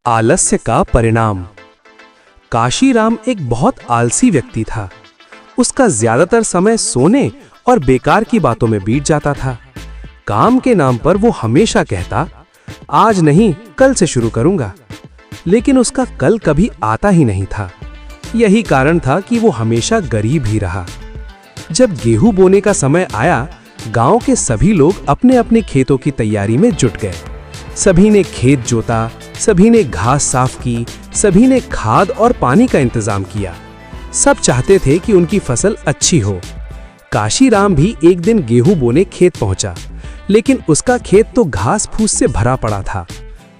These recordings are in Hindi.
आलस्य का परिणाम। काशीराम एक बहुत आलसी व्यक्ति था। उसका ज्यादातर समय सोने और बेकार की बातों में बीत जाता था। काम के नाम पर वो हमेशा कहता, आज नहीं कल से शुरू करूंगा, लेकिन उसका कल कभी आता ही नहीं था। यही कारण था कि वो हमेशा गरीब ही रहा। जब गेहूं बोने का समय आया, गांव के सभी लोग अपने अपने खेतों की तैयारी में जुट गए। सभी ने खेत जोता, सभी ने घास साफ की, सभी ने खाद और पानी का इंतजाम किया। सब चाहते थे कि उनकी फसल अच्छी हो। काशीराम भी एक दिन गेहूं बोने खेत पहुंचा, लेकिन उसका खेत तो घास फूस से भरा पड़ा था।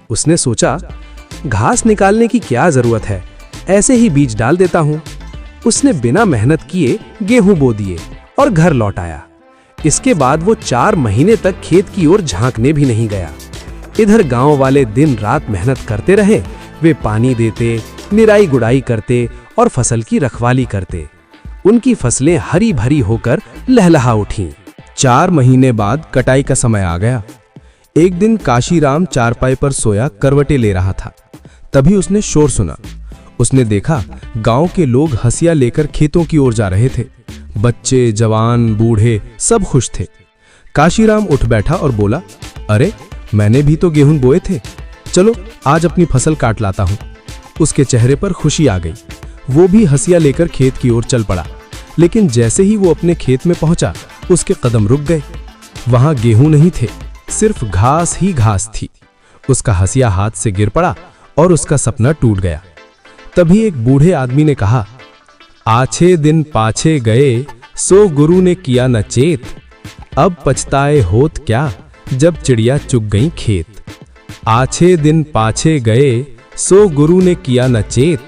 उसने सोचा, घास निकालने की क्या जरूरत है, ऐसे ही बीज डाल देता हूं। उसने बिना मेहनत किए गेहूं बो दिए और घर लौट आया। इसके बाद वो 4 महीने तक खेत की ओर झांकने भी नहीं गया। इधर गांव वाले दिन रात मेहनत करते रहे। वे पानी देते, निराई गुड़ाई करते और फसल की रखवाली करते। उनकी फसलें हरी भरी होकर लहलहा उठीं। 4 महीने बाद कटाई का समय आ गया। एक दिन काशीराम चारपाई पर सोया करवटें ले रहा था। तभी उसने शोर सुना। उसने देखा गांव के लोग हंसिया लेकर खेतों की ओर जा रहे थे। बच्चे, जवान, बूढ़े सब खुश थे। काशीराम उठ बैठा और बोला, अरे मैंने भी तो गेहूं बोए थे, चलो आज अपनी फसल काट लाता हूं। उसके चेहरे पर खुशी आ गई। वो भी हंसिया लेकर खेत की ओर चल पड़ा। लेकिन जैसे ही वो अपने खेत में पहुंचा, उसके कदम रुक गए। वहां गेहूं नहीं थे, सिर्फ घास ही घास थी। उसका हंसिया हाथ से गिर पड़ा और उसका सपना टूट गया। तभी एक बूढ़े आदमी ने कहा, आछे दिन पाछे गए, सो गुरु ने किया न चेत। अब पछताए होत क्या, जब चिड़िया चुग गई खेत। आछे दिन पाछे गए, सो गुरु ने किया न चेत।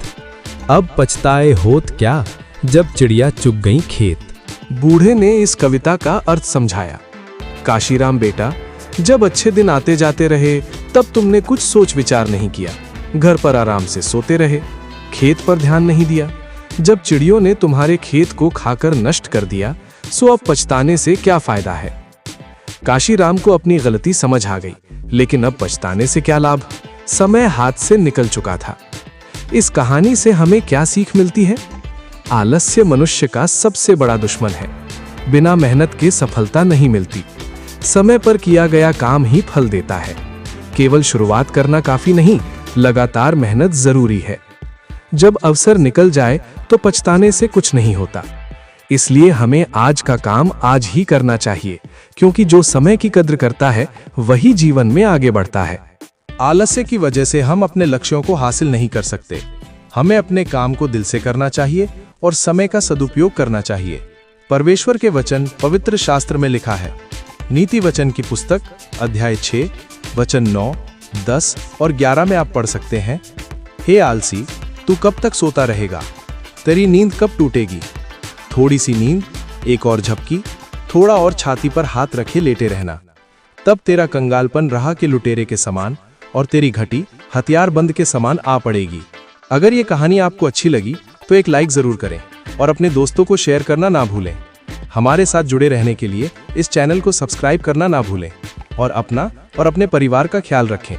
अब पछताए होत क्या, जब चिड़िया चुग गई खेत। बूढ़े ने इस कविता का अर्थ समझाया। काशीराम बेटा, जब अच्छे दिन आते जाते रहे, तब तुमने कुछ सोच विचार नहीं किया। घर पर आराम से सोते रहे, खेत पर ध्यान नहीं दिया। जब चिड़ियों ने तुम्हारे खेत को खाकर नष्ट कर दिया, सो अब पछताने से क्या फायदा है। काशीराम को अपनी गलती समझ आ गई, लेकिन अब पछताने से क्या लाभ। समय हाथ से निकल चुका था। इस कहानी से हमें क्या सीख मिलती है? आलस्य मनुष्य का सबसे बड़ा दुश्मन है। बिना मेहनत के सफलता नहीं मिलती। समय पर किया गया काम ही फल देता है। केवल शुरुआत करना काफी नहीं, लगातार मेहनत जरूरी है। जब अवसर निकल जाए तो पछताने से कुछ नहीं होता। इसलिए हमें आज का काम आज ही करना चाहिए, क्योंकि जो समय की कद्र करता है वही जीवन में आगे बढ़ता है। आलस्य की वजह से हम अपने लक्ष्यों को हासिल नहीं कर सकते। हमें अपने काम को दिल से करना चाहिए और समय का सदुपयोग करना चाहिए। परमेश्वर के वचन पवित्र शास्त्र में लिखा है। नीति वचन की पुस्तक अध्याय 6 वचन 9, 10 और 11 में आप पढ़ सकते हैं, हे आलसी, तू कब तक सोता रहेगा? तेरी नींद कब टूटेगी? थोड़ी सी नींद, एक और झपकी, थोड़ा और छाती पर हाथ रखे लेटे रहना। तब तेरा कंगालपन राह के लुटेरे के समान और तेरी घटी हथियारबंद के समान आ पड़ेगी। अगर ये कहानी आपको अच्छी लगी तो एक लाइक जरूर करें और अपने दोस्तों को शेयर करना ना भूलें। हमारे साथ जुड़े रहने के लिए इस चैनल को सब्सक्राइब करना ना भूलें और अपना और अपने परिवार का ख्याल रखें।